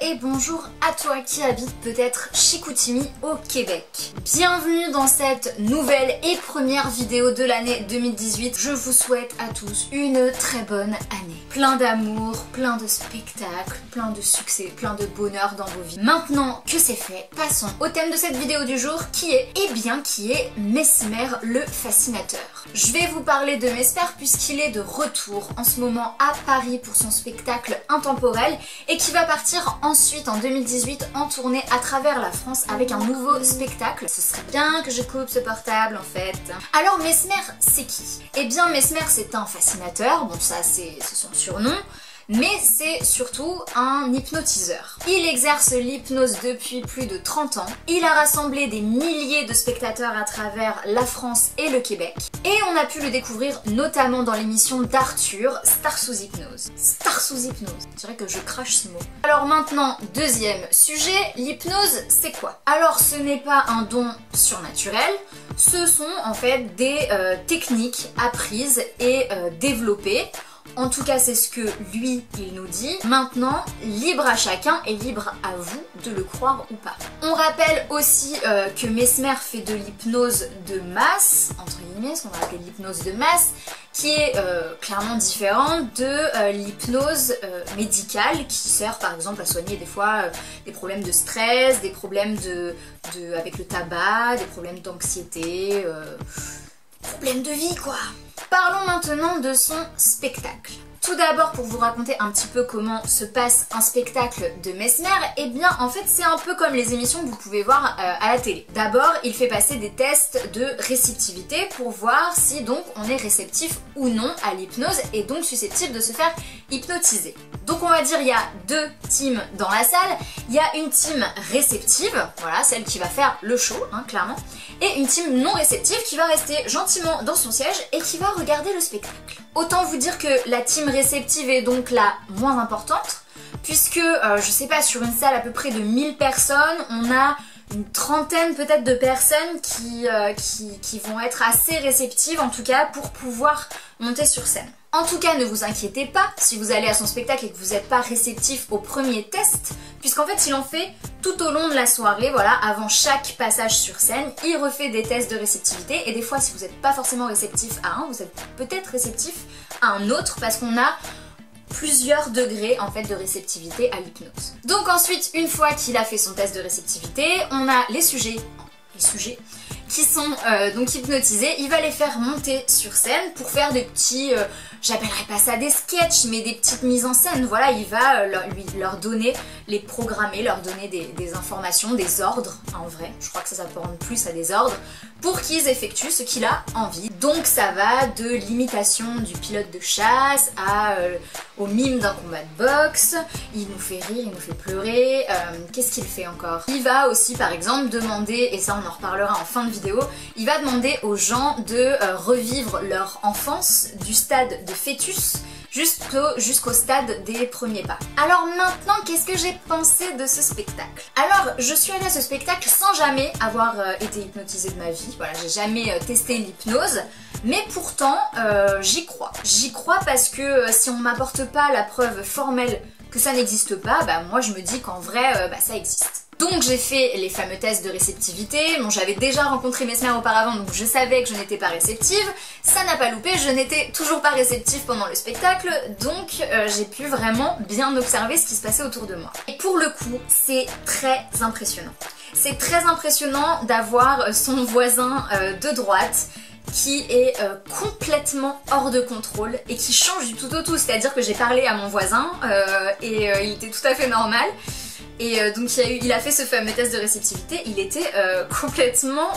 et bonjour à toi qui habite peut-être Chicoutimi au Québec. Bienvenue dans cette nouvelle et première vidéo de l'année 2018. Je vous souhaite à tous une très bonne année. Plein d'amour, plein de spectacles, plein de succès, plein de bonheur dans vos vies. Maintenant que c'est fait, passons au thème de cette vidéo du jour qui est Mesmer le fascinateur. Je vais vous parler de Mesmer puisqu'il est de retour en ce moment à Paris pour son spectacle Intemporel et qui va partir ensuite en 2018 en tournée à travers la France avec un nouveau spectacle. Ce serait bien que je coupe ce portable en fait. Alors Mesmer, c'est qui? Eh bien Mesmer c'est un fascinateur, bon ça c'est son surnom, mais c'est surtout un hypnotiseur. Il exerce l'hypnose depuis plus de 30 ans. Il a rassemblé des milliers de spectateurs à travers la France et le Québec. Et on a pu le découvrir notamment dans l'émission d'Arthur, Star sous hypnose. Star sous hypnose. Je dirais que je crache ce mot. Alors maintenant, deuxième sujet, l'hypnose, c'est quoi? Alors ce n'est pas un don surnaturel, ce sont en fait des techniques apprises et développées. En tout cas, c'est ce que lui, il nous dit. Maintenant, libre à chacun et libre à vous de le croire ou pas. On rappelle aussi que Mesmer fait de l'hypnose de masse, entre guillemets, ce qu'on va appeler l'hypnose de masse, qui est clairement différente de l'hypnose médicale qui sert par exemple à soigner des fois des problèmes de stress, des problèmes avec le tabac, des problèmes d'anxiété, problèmes de vie quoi. Parlons maintenant de son spectacle. Tout d'abord, pour vous raconter un petit peu comment se passe un spectacle de Mesmer, eh bien en fait c'est un peu comme les émissions que vous pouvez voir à la télé. D'abord, il fait passer des tests de réceptivité pour voir si donc on est réceptif ou non à l'hypnose et donc susceptible de se faire hypnotiser. Donc on va dire il y a deux teams dans la salle. Il y a une team réceptive, voilà, celle qui va faire le show, hein, clairement, et une team non réceptive qui va rester gentiment dans son siège et qui va regarder le spectacle. Autant vous dire que la team réceptive est donc la moins importante, puisque, je sais pas, sur une salle à peu près de 1000 personnes, on a une trentaine peut-être de personnes qui vont être assez réceptives, en tout cas, pour pouvoir monter sur scène. En tout cas, ne vous inquiétez pas si vous allez à son spectacle et que vous n'êtes pas réceptif au premier test, puisqu'en fait, il en fait tout au long de la soirée, voilà, avant chaque passage sur scène, il refait des tests de réceptivité, et des fois, si vous n'êtes pas forcément réceptif à un, vous êtes peut-être réceptif à un autre, parce qu'on a plusieurs degrés en fait de réceptivité à l'hypnose. Donc ensuite, une fois qu'il a fait son test de réceptivité, on a les sujets qui sont donc hypnotisés, il va les faire monter sur scène pour faire des petits, j'appellerais pas ça des sketchs, mais des petites mises en scène, voilà, il va leur donner, les programmer, leur donner des informations, des ordres, en vrai, je crois que ça peut rendre plus à des ordres, pour qu'ils effectuent ce qu'il a envie. Donc ça va de l'imitation du pilote de chasse au mime d'un combat de boxe, il nous fait rire, il nous fait pleurer, qu'est-ce qu'il fait encore? Il va aussi par exemple demander, et ça on en reparlera en fin de vidéo, il va demander aux gens de revivre leur enfance du stade de fœtus jusqu'au stade des premiers pas. Alors maintenant, qu'est-ce que j'ai pensé de ce spectacle? Alors, je suis allée à ce spectacle sans jamais avoir été hypnotisée de ma vie, voilà, j'ai jamais testé l'hypnose, mais pourtant, j'y crois. J'y crois parce que si on m'apporte pas la preuve formelle que ça n'existe pas, bah moi je me dis qu'en vrai, ça existe. Donc j'ai fait les fameux tests de réceptivité, bon j'avais déjà rencontré Mesmer auparavant donc je savais que je n'étais pas réceptive, ça n'a pas loupé, je n'étais toujours pas réceptive pendant le spectacle, donc j'ai pu vraiment bien observer ce qui se passait autour de moi. Et pour le coup, c'est très impressionnant. C'est très impressionnant d'avoir son voisin de droite qui est complètement hors de contrôle et qui change du tout au tout, c'est-à-dire que j'ai parlé à mon voisin et il était tout à fait normal. Et donc il a fait ce fameux test de réceptivité, il était complètement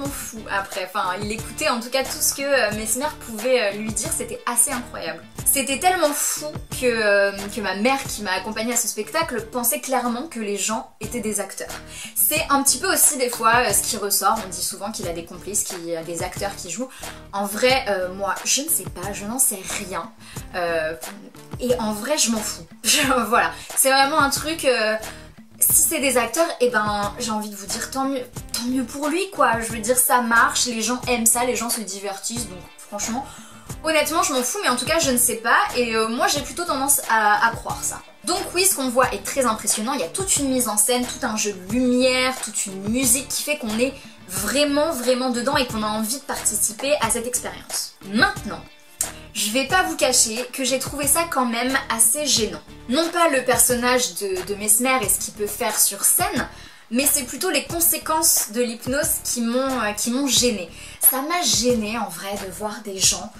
fou après, enfin il écoutait en tout cas tout ce que Mesmer pouvait lui dire, c'était assez incroyable. C'était tellement fou que ma mère qui m'a accompagnée à ce spectacle pensait clairement que les gens étaient des acteurs. C'est un petit peu aussi des fois ce qui ressort, on dit souvent qu'il a des complices, qu'il y a des acteurs qui jouent. En vrai, moi je ne sais pas, je n'en sais rien. Et en vrai je m'en fous. Voilà, c'est vraiment un truc... si c'est des acteurs, et ben j'ai envie de vous dire tant mieux pour lui quoi. Je veux dire ça marche, les gens aiment ça, les gens se divertissent, donc franchement Honnêtement je m'en fous, mais en tout cas je ne sais pas, et moi j'ai plutôt tendance à croire ça. Donc oui, ce qu'on voit est très impressionnant, il y a toute une mise en scène, tout un jeu de lumière, toute une musique qui fait qu'on est vraiment dedans et qu'on a envie de participer à cette expérience. Maintenant, je vais pas vous cacher que j'ai trouvé ça quand même assez gênant. Non pas le personnage de Mesmer et ce qu'il peut faire sur scène, mais c'est plutôt les conséquences de l'hypnose qui m'ont gênée. Ça m'a gênée en vrai de voir des gens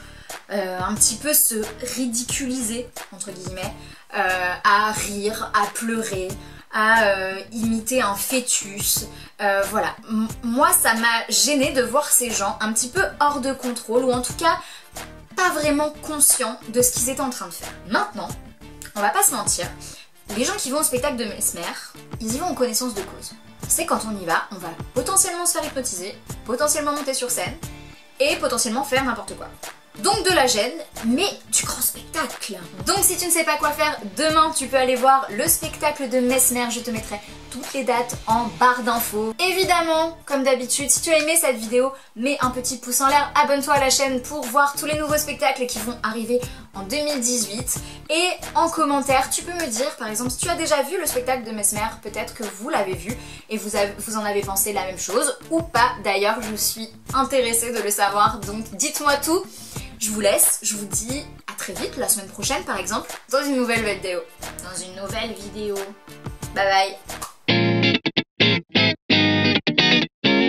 un petit peu se ridiculiser, entre guillemets, à rire, à pleurer, à imiter un fœtus. Voilà, moi ça m'a gênée de voir ces gens un petit peu hors de contrôle, ou en tout cas pas vraiment conscients de ce qu'ils étaient en train de faire. Maintenant, on va pas se mentir, les gens qui vont au spectacle de Mesmer, ils y vont en connaissance de cause. C'est quand on y va, on va potentiellement se faire hypnotiser, potentiellement monter sur scène, et potentiellement faire n'importe quoi. Donc de la gêne, mais du grand spectacle. Donc si tu ne sais pas quoi faire, demain tu peux aller voir le spectacle de Mesmer, je te mettrai toutes les dates en barre d'infos. Évidemment, comme d'habitude, si tu as aimé cette vidéo, mets un petit pouce en l'air, abonne-toi à la chaîne pour voir tous les nouveaux spectacles qui vont arriver en 2018. Et en commentaire, tu peux me dire, par exemple, si tu as déjà vu le spectacle de Mesmer, peut-être que vous l'avez vu et vous en avez pensé la même chose, ou pas. D'ailleurs, je suis intéressée de le savoir, donc dites-moi tout. Je vous laisse, je vous dis à très vite, la semaine prochaine par exemple, dans une nouvelle vidéo. Bye bye.